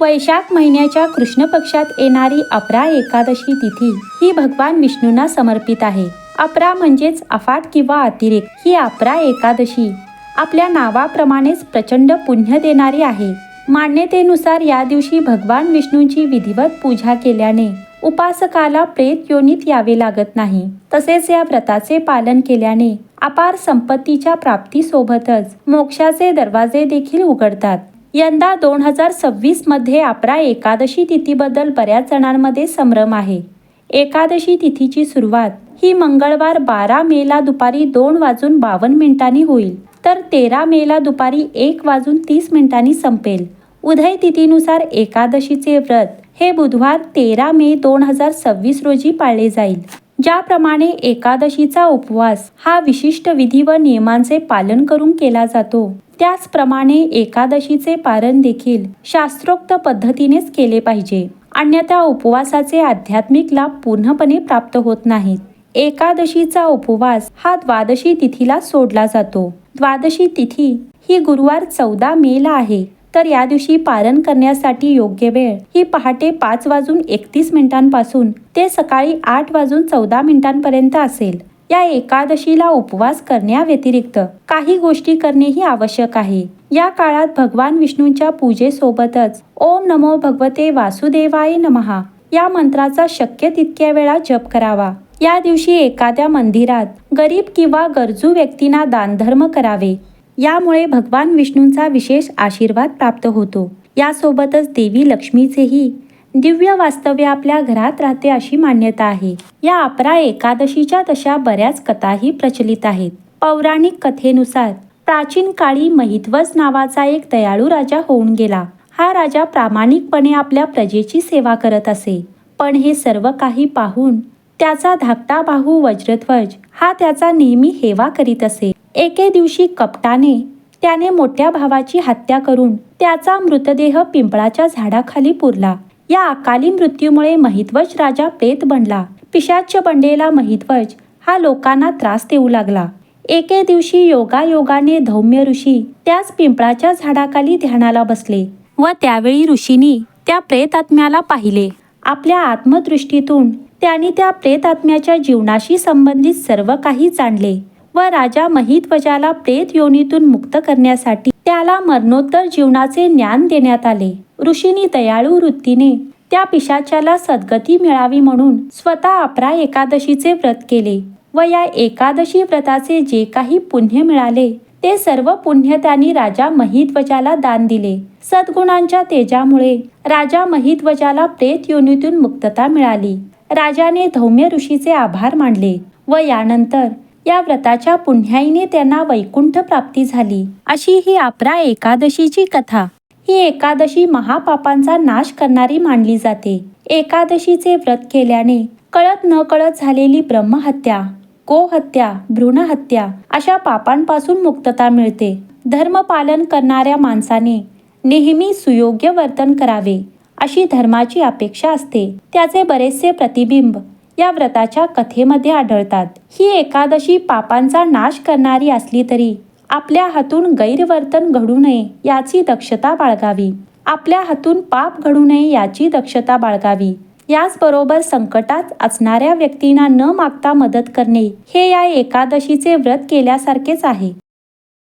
वैशाख महिन्याच्या कृष्ण पक्षात येणारी अपरा एकादशी तिथी ही भगवान विष्णूंना समर्पित आहे. अपरा म्हणजेच अफाट किंवा अतिरेक. ही अपरा एकादशी आपल्या नावाप्रमाणेच प्रचंड पुण्य देणारी आहे. मान्यतेनुसार या दिवशी भगवान विष्णूंची विधिवत पूजा केल्याने उपासकाला प्रेत योनीत यावे लागत नाही. तसेच या व्रताचे पालन केल्याने अपार संपत्तीच्या प्राप्तीसोबतच मोक्षाचे दरवाजे देखील उघडतात. यंदा 2026 मध्ये अपरा एकादशी तिथीबद्दल बऱ्याच जणांमध्ये संभ्रम आहे. एकादशी तिथीची सुरुवात ही मंगळवार 12 मेला दुपारी 2:52 होईल, तर 13 मेला दुपारी 1:30 संपेल. उदय तिथीनुसार एकादशीचे व्रत हे बुधवार 13 मे 2026 रोजी पाळले जाईल. ज्याप्रमाणे एकादशीचा उपवास हा विशिष्ट विधी व नियमांचे पालन करून केला जातो, त्याचप्रमाणे एकादशीचे पारण देखील शास्त्रोक्त पद्धतीनेच केले पाहिजे. अन्यथा उपवासाचे आध्यात्मिक लाभ पूर्णपणे प्राप्त होत नाहीत. एकादशीचा उपवास हा द्वादशी तिथीला सोडला जातो. द्वादशी तिथी ही गुरुवार 14 मेला आहे, तर या दिवशी पारण करण्यासाठी योग्य वेळ ही पहाटे 5:31 पासून ते सकाळी 8:14 असेल. या एकादशीला उपवास करण्याव्यतिरिक्त काही गोष्टी करणेही आवश्यक आहे. या काळात भगवान विष्णूंच्या पूजेसोबतच ओम नमो भगवते वासुदेवाय नमः या मंत्राचा शक्य तितक्या वेळा जप करावा. या दिवशी एखाद्या मंदिरात गरीब किंवा गरजू व्यक्तींना दानधर्म करावे. यामुळे भगवान विष्णूंचा विशेष आशीर्वाद प्राप्त होतो. यासोबतच देवी लक्ष्मीचेही दिव्य वास्तव्य आपल्या घरात राहते अशी मान्यता आहे. या अपरा एकादशीच्या तशा बऱ्याच कथाही प्रचलित आहेत. पौराणिक कथेनुसार प्राचीन काळी महिध्वज नावाचा एक दयाळू राजा होऊन गेला. हा राजा प्रामाणिकपणे आपल्या प्रजेची सेवा करत असे. पण हे सर्व काही पाहून त्याचा धाकटा भाऊ वज्रध्वज हा त्याचा नेहमी हेवा करीत असे. एके दिवशी कपटाने त्याने मोठ्या भावाची हत्या करून त्याचा मृतदेह पिंपळाच्या झाडाखाली पुरला. या अकाली मृत्यूमुळे महिध्वज राजा प्रेत बनला. पिशाच्य बनलेला महिध्वज हा लोकांना त्रास देऊ लागला. एके दिवशी योगायोगाने धौम्य ऋषी त्याच पिंपळाच्या झाडाखाली ध्यानाला बसले व त्यावेळी ऋषींनी त्या प्रेतात्म्याला पाहिले. आपल्या आत्मदृष्टीतून त्यांनी त्या प्रेतात्म्याच्या जीवनाशी संबंधित सर्व काही जाणले व राजा महिध्वजाला प्रेत योनीतून मुक्त करण्यासाठी त्याला मरणोत्तर जीवनाचे ज्ञान देण्यात आले. ऋषींनी दयाळू वृत्तीने त्या पिशाच्याला सद्गती मिळावी म्हणून स्वतः अपरा एकादशीचे व्रत केले व या एकादशी व्रताचे जे काही पुण्य मिळाले ते सर्व पुण्य त्यांनी राजा महिध्वजाला दान दिले. सद्गुणांच्या तेजामुळे राजा महिध्वजाला प्रेत योनीतून मुक्तता मिळाली. राजाने धौम्य ऋषीचे आभार मानले व यानंतर या व्रताच्या पुण्याईने त्यांना वैकुंठ प्राप्ती झाली. अशी ही अपरा एकादशीची कथा. ही एकादशी महापापांचा नाश करणारी मानली जाते. एकादशीचे व्रत केल्याने कळत न कळत झालेली ब्रह्महत्या, गोहत्या, भ्रूणहत्या अशा पापांपासून मुक्तता मिळते. धर्मपालन करणाऱ्या माणसाने नेहमी सुयोग्य वर्तन करावे अशी धर्माची अपेक्षा असते. त्याचे बरेचसे प्रतिबिंब या व्रताच्या कथेमध्ये आढळतात. ही एकादशी पापांचा नाश करणारी असली तरी आपल्या हातून गैरवर्तन घडू नये याची दक्षता बाळगावी. आपल्या हातून पाप घडू नये याची दक्षता बाळगावी. याचबरोबर संकटात असणाऱ्या व्यक्तींना न मागता मदत करणे हे या एकादशीचे व्रत केल्यासारखेच आहे.